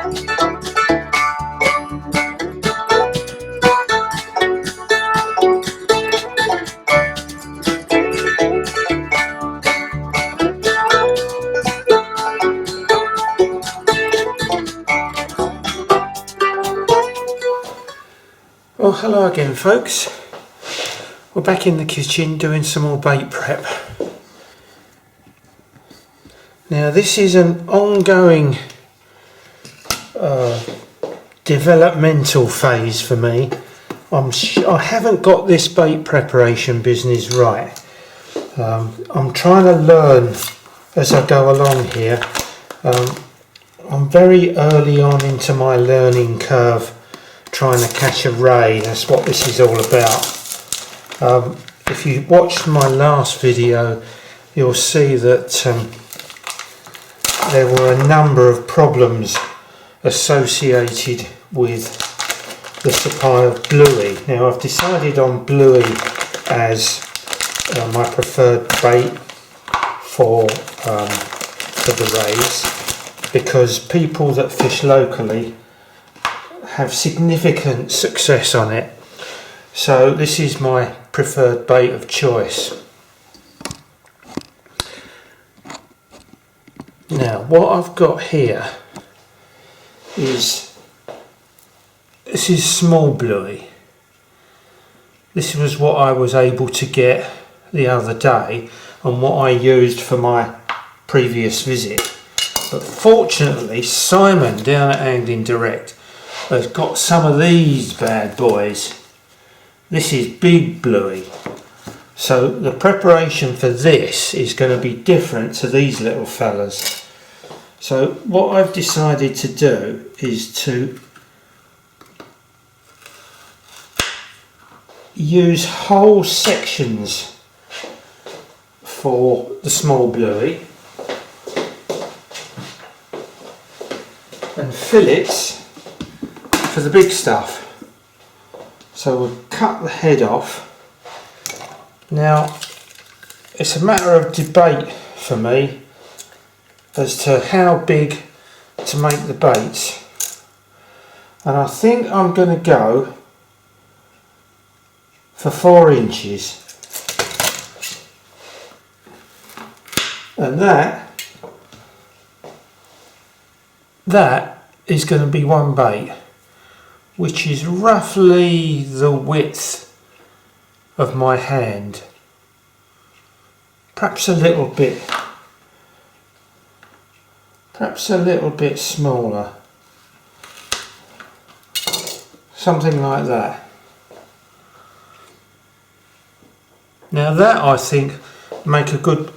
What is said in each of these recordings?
Well, hello again folks. We're back in the kitchen doing some more bait prep. Now this is an ongoing developmental phase for me. I haven't got this bait preparation business right. I'm trying to learn as I go along here. I'm very early on into my learning curve, trying to catch a ray. That's what this is all about. If you watched my last video, you'll see that there were a number of problems associated with the supply of bluey. Now I've decided on bluey as my preferred bait for the rays, because people that fish locally have significant success on it. So this is my preferred bait of choice. Now what I've got here is, this is small bluey. This was what I was able to get the other day and what I used for my previous visit. But fortunately Simon down at Angling Direct has got some of these bad boys. This is big bluey. So the preparation for this is going to be different to these little fellas. So what I've decided to do is to use whole sections for the small bluey and fillets for the big stuff. So we'll cut the head off. Now it's a matter of debate for me as to how big to make the baits, and I think I'm going to go for 4 inches, and that is going to be one bait, which is roughly the width of my hand, perhaps a little bit smaller, something like that. Now that I think make a good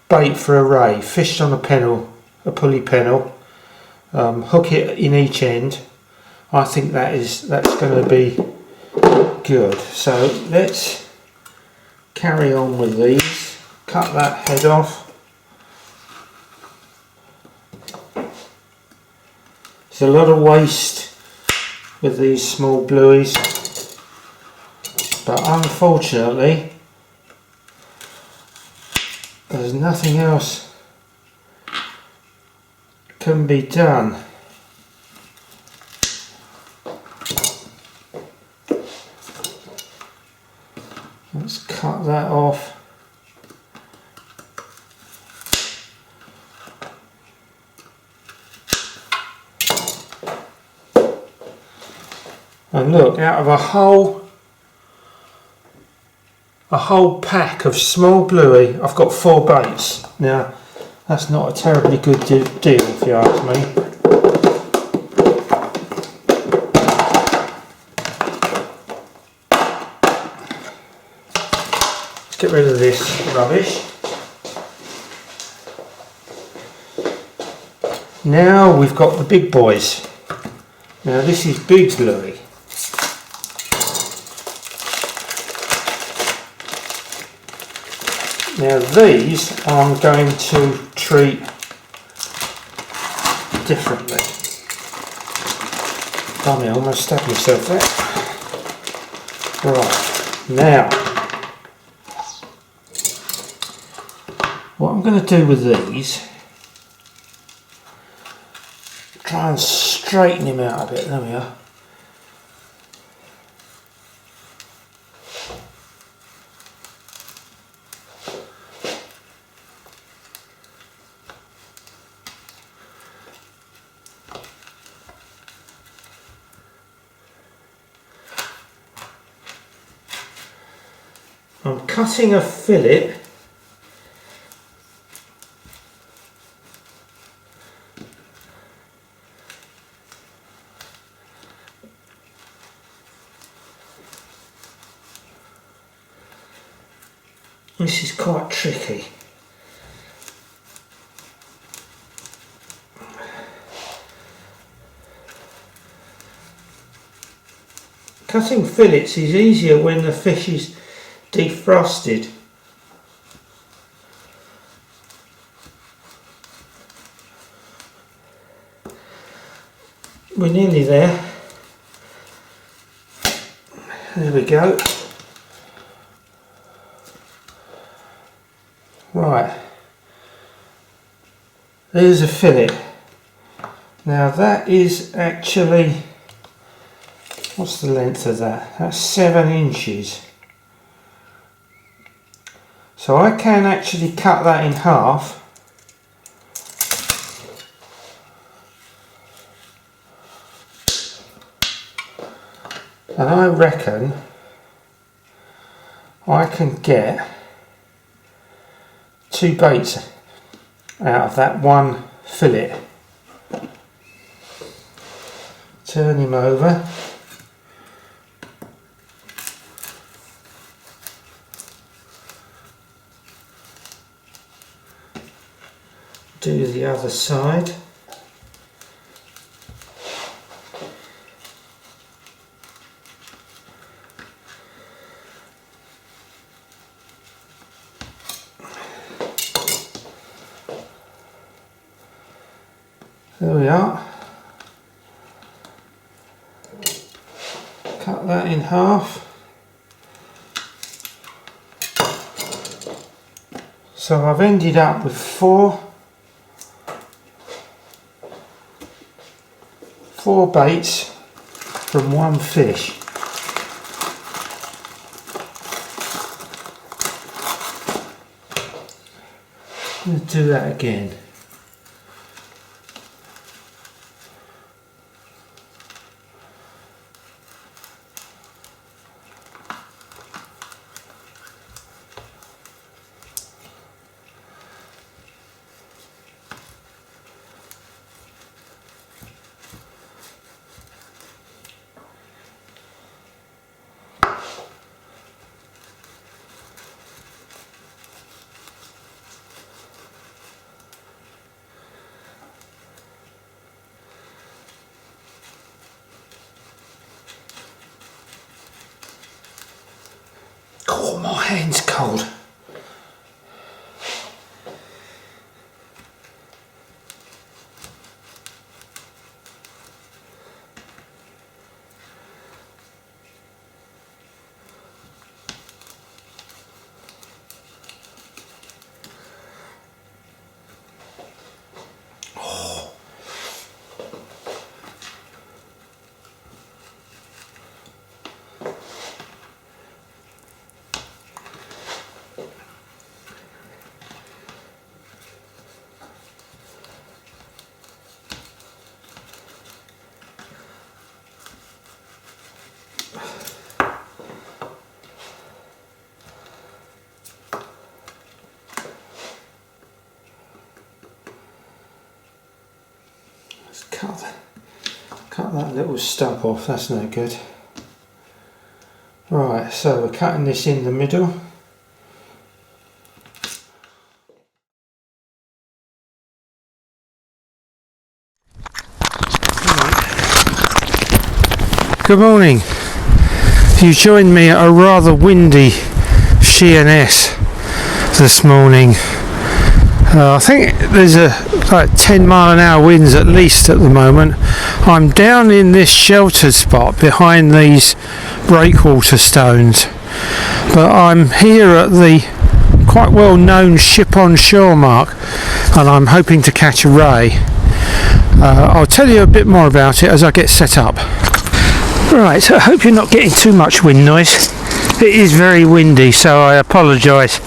bait for a ray, fished on a pennel, a pulley pennel, hook it in each end. I think that's going to be good. So let's carry on with these. Cut that head off. There's a lot of waste with these small blueys, but unfortunately there's nothing else can be done. Let's cut that off. And look, out of a whole pack of small bluey, I've got 4 baits. Now, that's not a terribly good deal if you ask me. Get rid of this rubbish. Now we've got the big boys. Now this is big bluey. Now these I'm going to treat differently. Blimey, I almost stabbed myself there. Right, now what I'm going to do with these Try and straighten him out a bit. There we are. I'm cutting a fillet . This is quite tricky. Cutting fillets is easier when the fish is defrosted. We're nearly there. There we go. Right, there's a fillet. Now that is actually, what's the length of that? That's 7 inches. So I can actually cut that in half. And I reckon I can get 2 baits out of that one fillet. Turn him over. Do the other side. There we are. Cut that in half. So I've ended up with four baits from one fish. I'm going to do that again. Oh, my hand's cold. Cut that little stub off, that's no good. Right, so we're cutting this in the middle. Good morning. You joined me at a rather windy Sheerness this morning. I think there's like 10-mile-an-hour winds at least at the moment. I'm down in this sheltered spot behind these breakwater stones, but I'm here at the quite well known ship on shore mark, and I'm hoping to catch a ray. I'll tell you a bit more about it as I get set up. Right, I hope you're not getting too much wind noise. It is very windy, so I apologise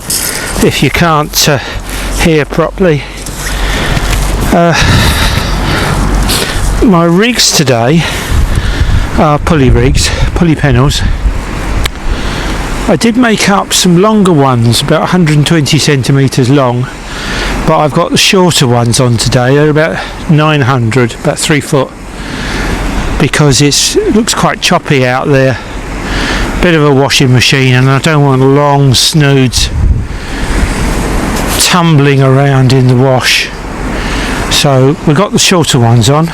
if you can't hear properly. My rigs today are pulley rigs, pulley panels. I did make up some longer ones, about 120 centimetres long, but I've got the shorter ones on today. They're about 900, about 3 foot, because it looks quite choppy out there. Bit of a washing machine, and I don't want long snoods tumbling around in the wash. So we've got the shorter ones on.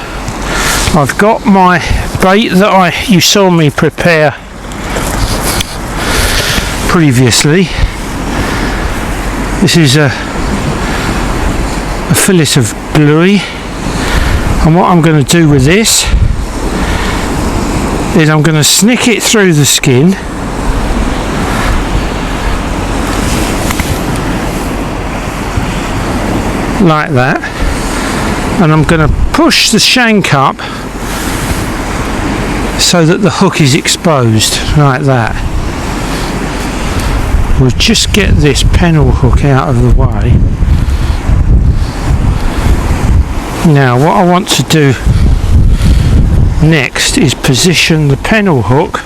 I've got my bait that you saw me prepare previously. This is a fillet of bluey, and what I'm going to do with this is I'm going to snick it through the skin like that, and I'm going to push the shank up so that the hook is exposed like that. We'll just get this pennel hook out of the way. Now what I want to do next is position the pennel hook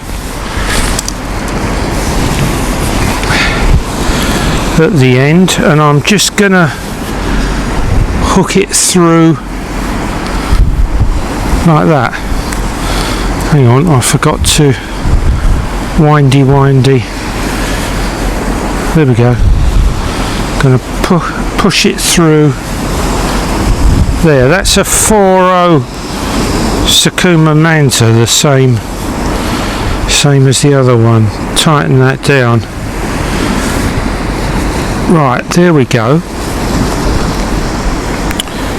at the end, and I'm just gonna hook it through like that. Hang on, I forgot to windy. There we go. Gonna push it through there. That's a 4.0 Sakuma Manta, the same as the other one. Tighten that down. Right, there we go.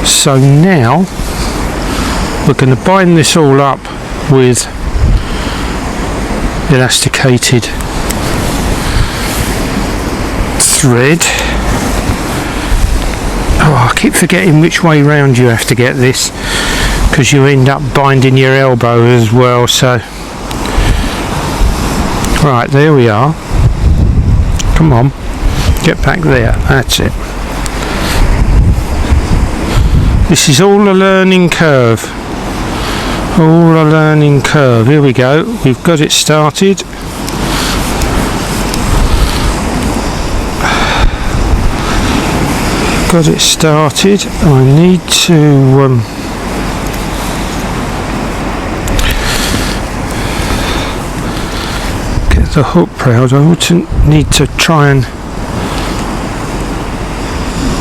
So now we're going to bind this all up with elasticated thread. Oh, I keep forgetting which way round you have to get this, because you end up binding your elbow as well. So right, there we are. Come on, get back there. That's it. This is all a learning curve. All a learning curve. Here we go. We've got it started. Got it started. I need to get the hook proud. I ought need to try and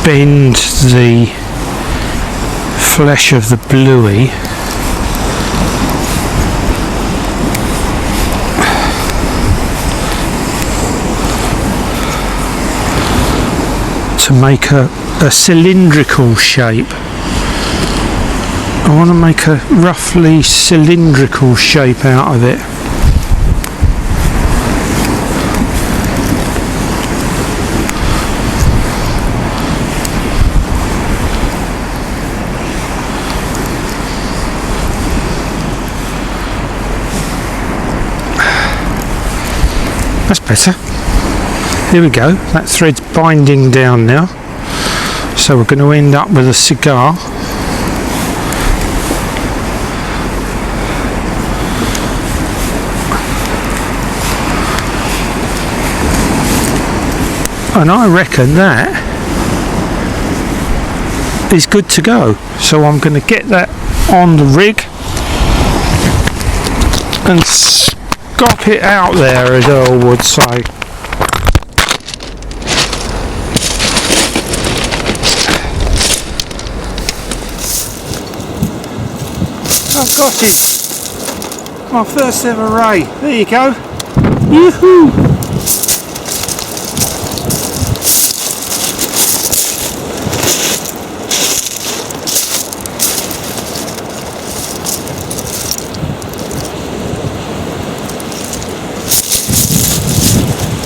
bend the flesh of the bluey to make a cylindrical shape. I want to make a roughly cylindrical shape out of it. That's better. Here we go. That thread's binding down now. So we're going to end up with a cigar. And I reckon that is good to go. So I'm going to get that on the rig and scop it out there, as Earl would say. I've got it. My first ever ray. There you go. Yoo-hoo!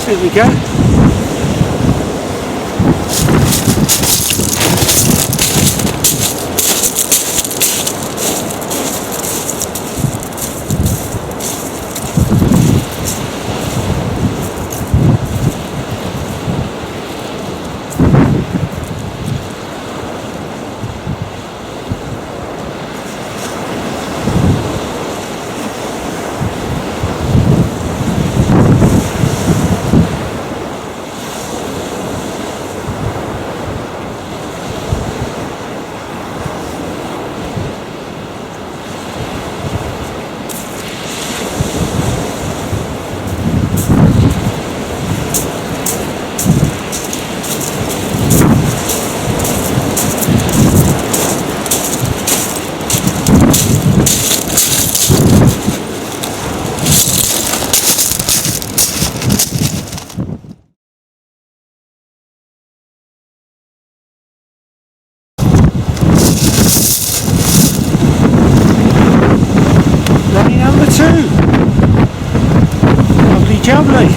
There we go. me.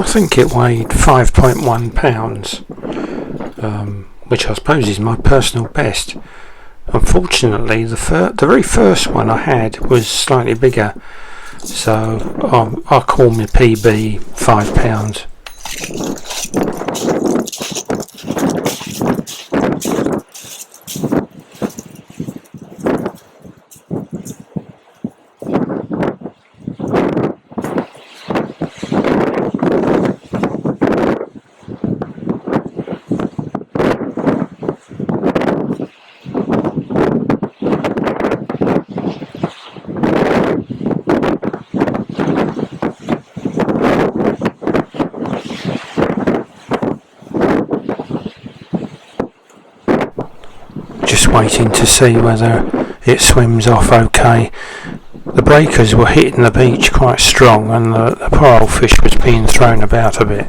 I think it weighed 5.1 pounds, which I suppose is my personal best. Unfortunately, the very first one I had was slightly bigger, so I call my PB £5. Just waiting to see whether it swims off okay. The breakers were hitting the beach quite strong, and the poor old fish was being thrown about a bit.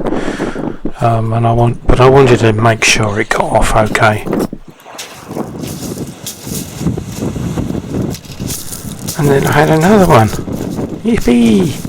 But I wanted to make sure it got off okay. And then I had another one. Yippee!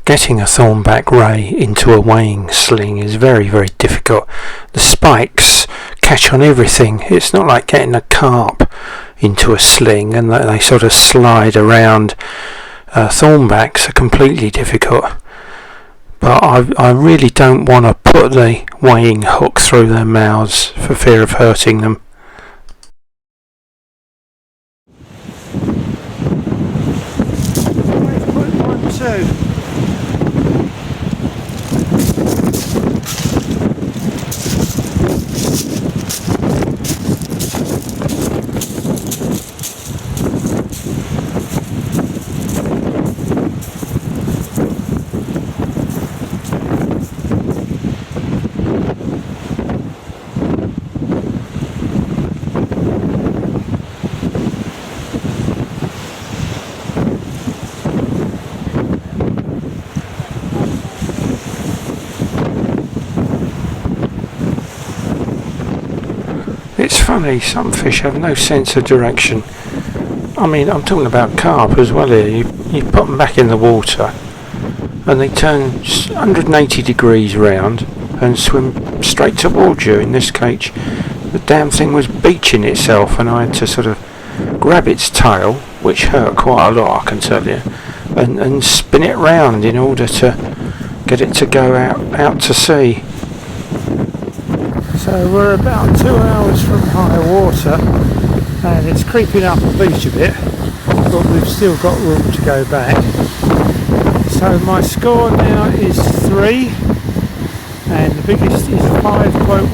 Getting a thornback ray into a weighing sling is very, very difficult. The spikes catch on everything. It's not like getting a carp into a sling and they sort of slide around. Thornbacks are completely difficult. But I really don't want to put the weighing hook through their mouths for fear of hurting them. It's funny, some fish have no sense of direction. I mean, I'm talking about carp as well here. You put them back in the water and they turn 180 degrees round and swim straight towards you. In this case, the damn thing was beaching itself and I had to sort of grab its tail, which hurt quite a lot, I can tell you, and spin it round in order to get it to go out to sea. So we're about 2 hours from high water and it's creeping up the beach a bit, but we've still got room to go back. So my score now is 3 and the biggest is 5.1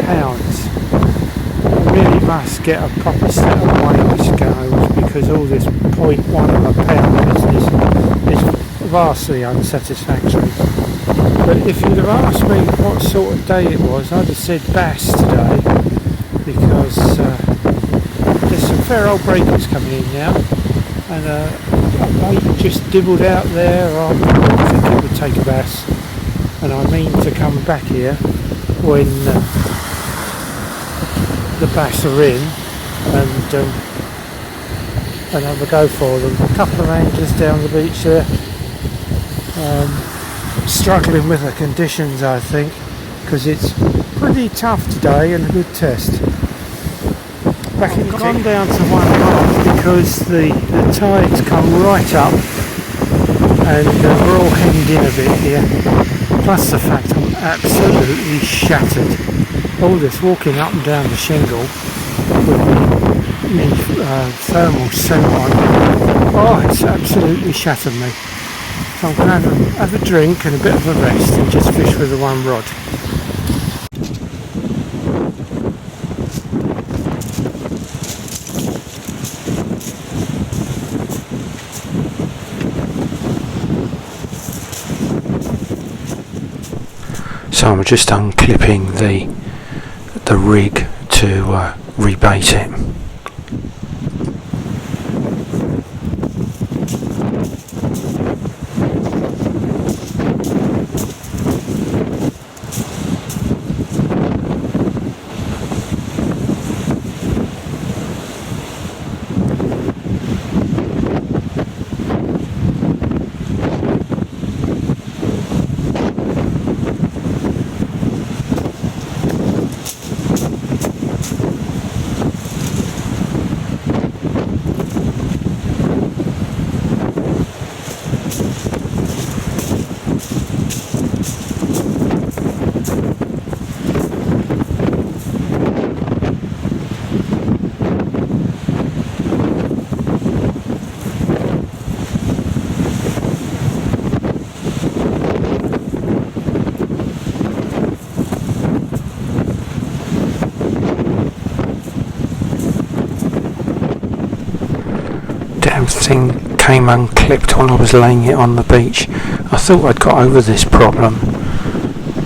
pounds. Really must get a proper set of weighing scales, because all this 0.1 of a pound business is vastly unsatisfactory. But if you'd have asked me what sort of day it was, I'd have said bass today, because there's some fair old breakers coming in now, and a bait just dibbled out there. I think it would take a bass, and I mean to come back here when the bass are in and have a go for them. A couple of anglers down the beach there, struggling with the conditions, I think, because it's pretty tough today and a good test. Back in gone down to 1.5 because the tide's come right up and we're all hemmed in a bit here. Plus the fact I'm absolutely shattered. All this walking up and down the shingle with me thermal suit on. Oh, it's absolutely shattered me. So I'm going to have a drink and a bit of a rest and just fish with the one rod. So I'm just unclipping the rig to rebait it. Thing came unclipped when I was laying it on the beach. I thought I'd got over this problem.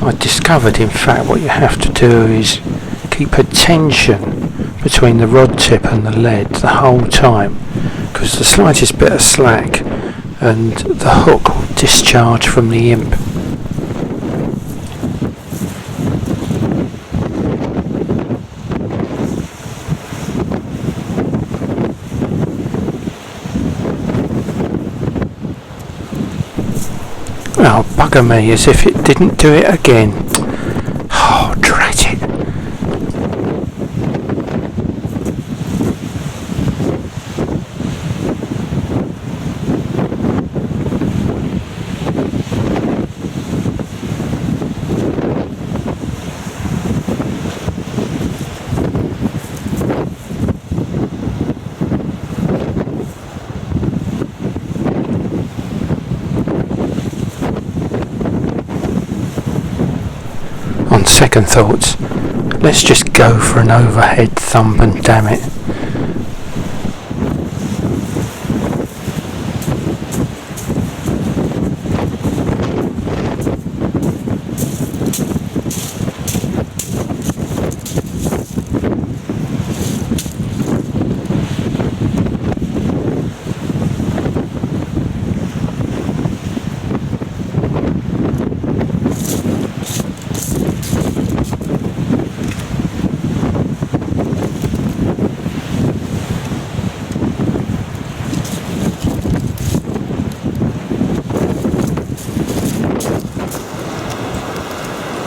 I discovered, in fact, what you have to do is keep a tension between the rod tip and the lead the whole time, because the slightest bit of slack and the hook will discharge from the imp. Oh, bugger me, as if it didn't do it again. Oh, drat it. On second thoughts, let's just go for an overhead thump and damn it.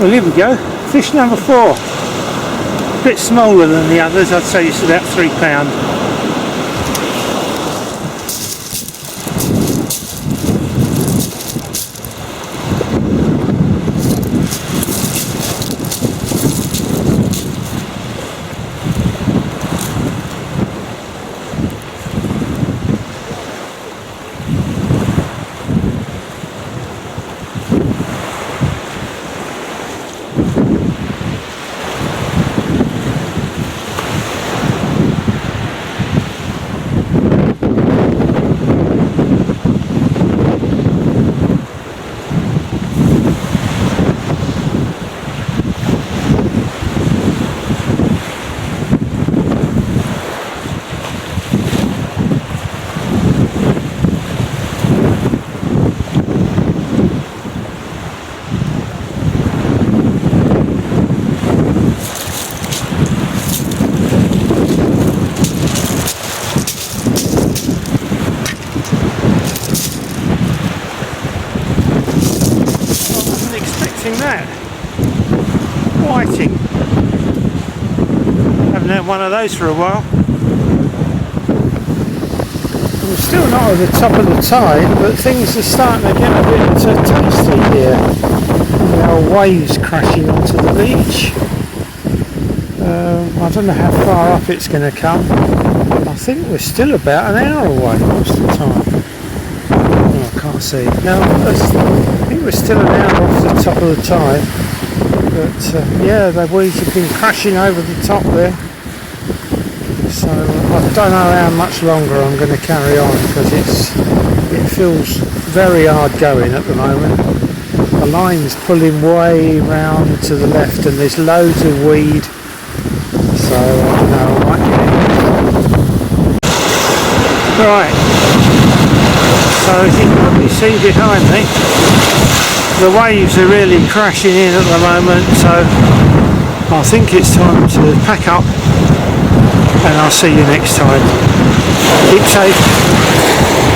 Well, here we go, fish number 4. A bit smaller than the others, I'd say it's about £3. exciting. Haven't had one of those for a while. We're still not at the top of the tide, but things are starting to get a bit tasty here. The old waves crashing onto the beach. I don't know how far up it's going to come. I think we're still about an hour away most of the time. Oh, I can't see. No, I think we're still an hour off the top of the tide. But yeah, the waves have been crashing over the top there. So I don't know how much longer I'm going to carry on, because it feels very hard going at the moment. The line's pulling way round to the left and there's loads of weed. So I don't know, I might get it. Right, so as you can probably see behind me, the waves are really crashing in at the moment, so I think it's time to pack up, and I'll see you next time. Keep safe.